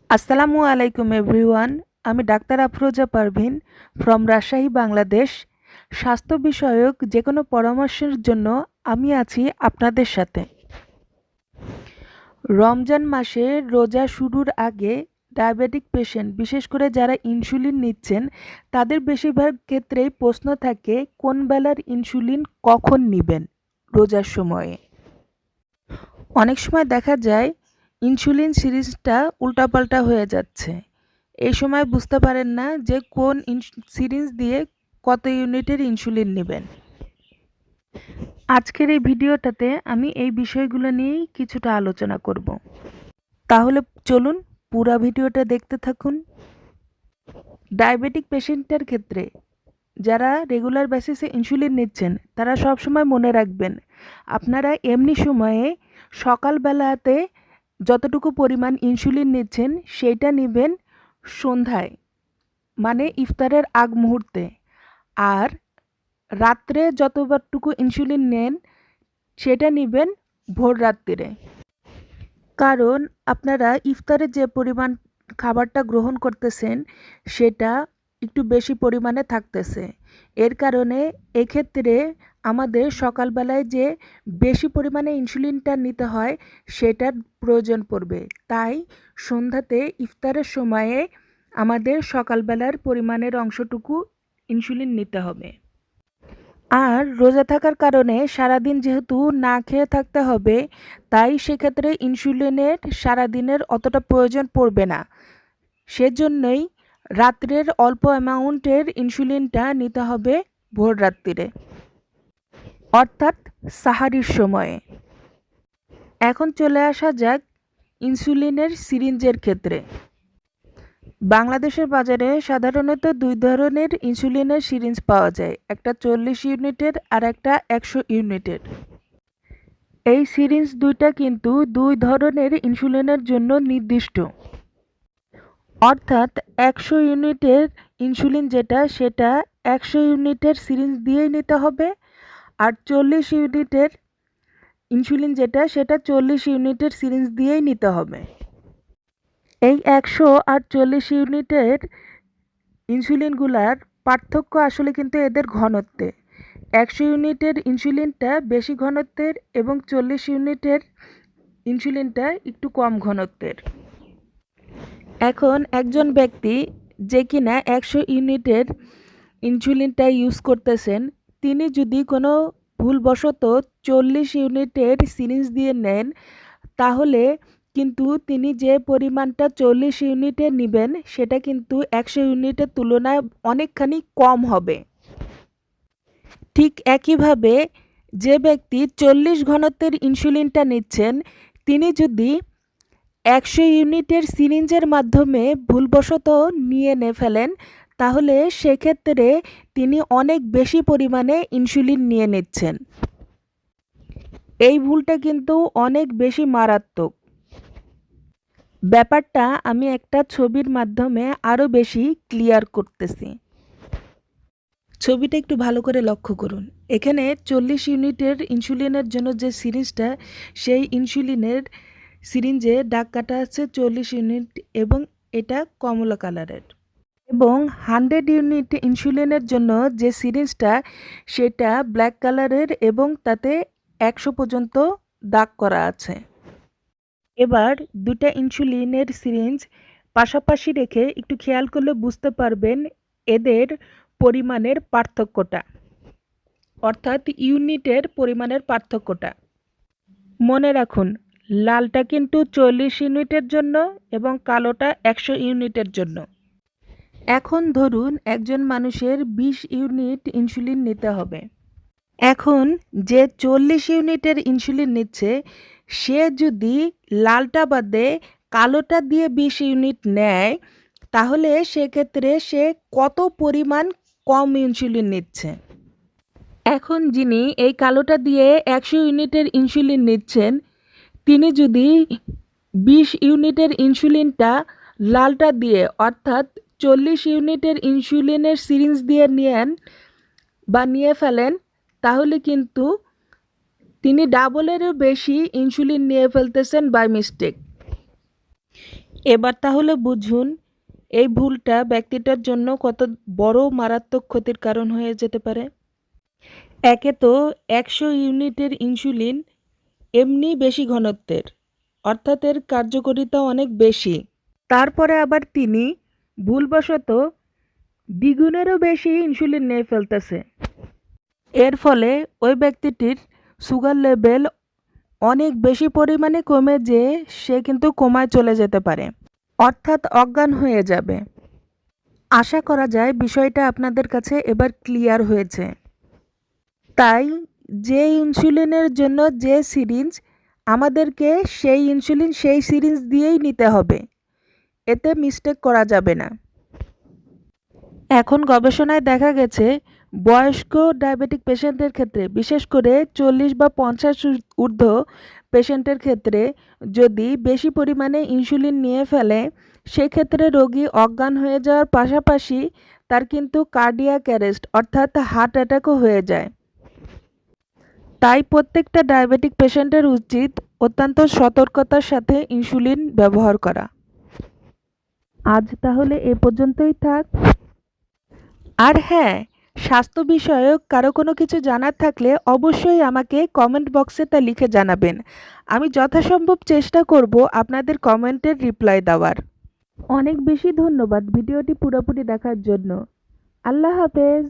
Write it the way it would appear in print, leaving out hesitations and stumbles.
আসসালামু আলাইকুম এভরিওয়ান। আমি ডাক্তার আফরোজা পারভিন ফ্রম রাজশাহী, বাংলাদেশ। স্বাস্থ্য বিষয়ক যে কোনো পরামর্শের জন্য আমি আছি আপনাদের সাথে। রমজান মাসে রোজা শুরুর আগে ডায়াবেটিক পেশেন্ট, বিশেষ করে যারা ইনসুলিন নিচ্ছেন, তাদের বেশিরভাগ ক্ষেত্রেই প্রশ্ন থাকে কোন বেলার ইনসুলিন কখন নেবেন রোজার সময়ে। অনেক সময় দেখা যায় ইনসুলিন সিরিজটা উল্টাপাল্টা হয়ে যাচ্ছে। এই সময় বুঝতে পারেন না যে কোন সিরিঞ্জ দিয়ে কত ইউনিটের ইনসুলিন নেবেন। আজকের এই ভিডিওটাতে আমি এই বিষয়গুলো নিয়েই কিছুটা আলোচনা করব। তাহলে চলুন পুরো ভিডিওটা দেখতে থাকুন। ডায়াবেটিক পেশেন্টের ক্ষেত্রে যারা রেগুলার বেসিসে ইনসুলিন নিচ্ছেন, তারা সবসময় মনে রাখবেন আপনারা এমনি সময়ে সকালবেলাতে যতটুকু পরিমাণ ইনসুলিন নিচ্ছেন সেইটা নেবেন সন্ধ্যায়, মানে ইফতারের আগ মুহূর্তে। আর রাত্রে যতটুকু ইনসুলিন নেন সেটা নেবেন ভোর রাত্রিরে। কারণ আপনারা ইফতারে যে পরিমাণ খাবারটা গ্রহণ করতেছেন সেটা একটু বেশি পরিমাণে থাকতেছে। এর কারণে এক্ষেত্রে আমাদের সকালবেলায় যে বেশি পরিমাণে ইনসুলিনটা নিতে হয় সেটার প্রয়োজন পড়বে। তাই সন্ধ্যাতে ইফতারের সময়ে আমাদের সকালবেলার পরিমাণের অংশটুকু ইনসুলিন নিতে হবে। আর রোজা থাকার কারণে সারাদিন যেহেতু না খেয়ে থাকতে হবে, তাই সেক্ষেত্রে ইনসুলিনের সারাদিনের অতটা প্রয়োজন পড়বে না। সেজন্যই রাত্রের অল্প অ্যামাউন্টের ইনসুলিনটা নিতে হবে ভোর রাত্রিরে, অর্থাৎ সাহারির সময়ে। এখন চলে আসা যাক ইনসুলিনের সিরিঞ্জের ক্ষেত্রে। বাংলাদেশের বাজারে সাধারণত দুই ধরনের ইনসুলিনের সিরিঞ্জ পাওয়া যায়, একটা 40 ইউনিটের আর একটা 100 ইউনিটের। এই সিরিঞ্জ দুইটা কিন্তু দুই ধরনের ইনসুলিনের জন্য নির্দিষ্ট, অর্থাৎ 100 ইউনিটের ইনসুলিন যেটা সেটা 100 ইউনিটের সিরিঞ্জ দিয়েই নিতে হবে, আর 40 ইউনিটের ইনসুলিন যেটা সেটা 40 ইউনিটের সিরিঞ্জ দিয়েই নিতে হবে। এই 100 আর 40 ইউনিটের ইনসুলিনগুলার পার্থক্য আসলে কিন্তু এদের ঘনত্বে। 100 ইউনিটের ইনসুলিনটা বেশি ঘনত্বের এবং 40 ইউনিটের ইনসুলিনটা একটু কম ঘনত্বের। এখন একজন ব্যক্তি যে কিনা 100 ইউনিটের ইনসুলিনটা ইউজ করতেছেন, তিনি যদি কোনো ভুলবশত 40 ইউনিটের সিরিঞ্জ দিয়ে নেন, তাহলে কিন্তু তিনি যে পরিমাণটা 40 ইউনিটের নেবেন সেটা কিন্তু 100 ইউনিটের তুলনায় অনেকখানি কম হবে। ঠিক একইভাবে যে ব্যক্তি 40 ঘনত্বের ইনসুলিনটা নিচ্ছেন, তিনি যদি 100 ইউনিটের সিরিঞ্জের মাধ্যমে ভুলবশত নিয়ে ফেলেন, তাহলে সেক্ষেত্রে তিনি অনেক বেশি পরিমাণে ইনসুলিন নিয়ে নিচ্ছেন। এই ভুলটা কিন্তু অনেক বেশি মারাত্মক। ব্যাপারটা আমি একটা ছবির মাধ্যমে আরও বেশি ক্লিয়ার করতেছি। ছবিটা একটু ভালো করে লক্ষ্য করুন। এখানে 40 ইউনিটের ইনসুলিনের জন্য যে সিরিঞ্জটা, সেই ইনসুলিনের সিরিঞ্জে দাগ কাটা আছে 40 ইউনিট এবং এটা কমলা কালারের। এবং 100 ইউনিট ইনসুলিনের জন্য যে সিরিঞ্জটা সেটা ব্ল্যাক কালারের এবং তাতে 100 পর্যন্ত দাগ করা আছে। এবার দুটা ইনসুলিনের সিরিঞ্জ পাশাপাশি রেখে একটু খেয়াল করলে বুঝতে পারবেন এদের পরিমাণের পার্থক্যটা, অর্থাৎ ইউনিটের পরিমাণের পার্থক্যটা। মনে রাখুন, লালটা কিন্তু 40 ইউনিটের জন্য এবং কালোটা 100 ইউনিটের জন্য। এখন ধরুন একজন মানুষের 20 ইউনিট ইনসুলিন নিতে হবে। এখন যে 40 ইউনিটের ইনসুলিন নিচ্ছে, সে যদি লালটা বাদে কালোটা দিয়ে 20 ইউনিট নেয়, তাহলে সেক্ষেত্রে সে কত পরিমাণ কম ইনসুলিন নিচ্ছে। এখন যিনি এই কালোটা দিয়ে 100 ইউনিটের ইনসুলিন নিচ্ছেন, তিনি যদি 20 ইউনিটের ইনসুলিনটা লালটা দিয়ে, অর্থাৎ 40 ইউনিটের ইনসুলিনের সিরিঞ্জ দিয়ে নেন বা নিয়ে ফেলেন, তাহলে কিন্তু তিনি ডাবলেরও বেশি ইনসুলিন নিয়ে ফেলতেছেন বাই মিস্টেক। এবার তাহলে বুঝুন এই ভুলটা ব্যক্তিটার জন্য কত বড় মারাত্মক ক্ষতির কারণ হয়ে যেতে পারে। একে তো 100 ইউনিটের ইনসুলিন এমনি বেশি ঘনত্বের, অর্থাৎ এর কার্যকারিতা অনেক বেশি। তারপরে আবার তিনি ভুলবশত দ্বিগুণেরও বেশি ইনসুলিন নিয়ে ফেলতেছে। এর ফলে ওই ব্যক্তিটির সুগার লেভেল অনেক বেশি পরিমাণে কমে যেয়ে সে কিন্তু কোমায় চলে যেতে পারে, অর্থাৎ অজ্ঞান হয়ে যাবে। আশা করা যায় বিষয়টা আপনাদের কাছে এবার ক্লিয়ার হয়েছে। তাই যে ইনসুলিনের জন্য যে সিরিঞ্জ, আমাদেরকে সেই ইনসুলিন সেই সিরিঞ্জ দিয়েই নিতে হবে, এতে মিস্টেক করা যাবে না। এখন গবেষণায় দেখা গেছে বয়স্ক ডায়াবেটিক পেশেন্টের ক্ষেত্রে, বিশেষ করে 40 বা 50 ঊর্ধ্ব পেশেন্টের ক্ষেত্রে যদি বেশি পরিমাণে ইনসুলিন নিয়ে ফেলে, সেক্ষেত্রে রোগী অজ্ঞান হয়ে যাওয়ার পাশাপাশি তার কিন্তু কার্ডিয়াক অ্যারেস্ট অর্থাৎ হার্ট অ্যাটাকও হয়ে যায়। তাই প্রত্যেকটা ডায়াবেটিক পেশেন্টের উচিত অত্যন্ত সতর্কতার সাথে ইনসুলিন ব্যবহার করা। আজ তাহলে এ পর্যন্তই থাক। আর হ্যাঁ, স্বাস্থ্য বিষয়ক কারো কোনো কিছু জানার থাকলে অবশ্যই আমাকে কমেন্ট বক্সে তা লিখে জানাবেন। আমি যথাসম্ভব চেষ্টা করব আপনাদের কমেন্টের রিপ্লাই দেওয়ার। অনেক বেশি ধন্যবাদ ভিডিওটি পুরোপুরি দেখার জন্য। আল্লাহ হাফেজ।